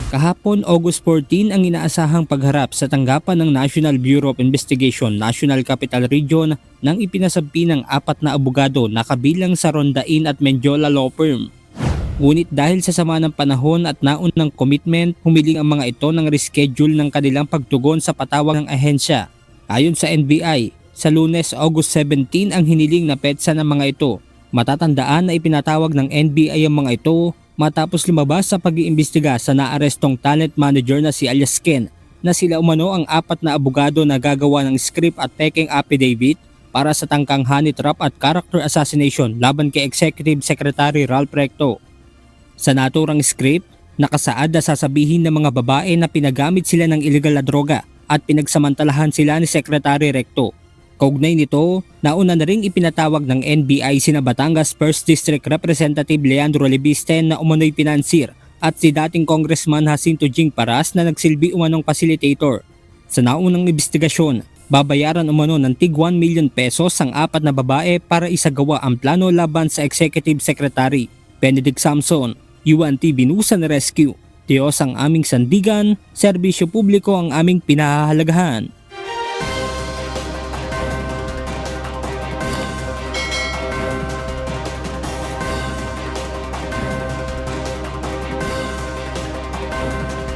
Kahapon, August 14, ang inaasahang pagharap sa tanggapan ng National Bureau of Investigation, National Capital Region nang ipinasampi ng 4 na abogado na kabilang sa Rondain at Mendiola Law Firm. Ngunit dahil sa sama ng panahon at naunang commitment, humiling ang mga ito ng reschedule ng kanilang pagtugon sa patawag ng ahensya. Ayon sa NBI, sa Lunes, August 17 ang hiniling na petsa ng mga ito. Matatandaan na ipinatawag ng NBI ang mga ito matapos lumabas sa pag-iimbestiga sa naarestong talent manager na si alias Ken na sila umano ang 4 na abogado na gagawa ng script at peking affidavit para sa tangkang honey trap at character assassination laban kay Executive Secretary Ralph Recto. Sa naturang script, nakasaad na sasabihin ng mga babae na pinagamit sila ng illegal na droga at pinagsamantalahan sila ni Secretary Recto. Kaugnay nito, nauna na ring ipinatawag ng NBI sina Batangas 1st District Representative Leandro Lebisten na umano'y pinansir at si dating Congressman Jacinto Jing Paras na nagsilbi umanong facilitator. Sa naunang investigasyon, babayaran umano ng tig 1 million pesos ang 4 na babae para isagawa ang plano laban sa Executive Secretary. Benedict Samson, UNTV News and Rescue. Diyos ang aming sandigan, serbisyo publiko ang aming pinahahalagahan.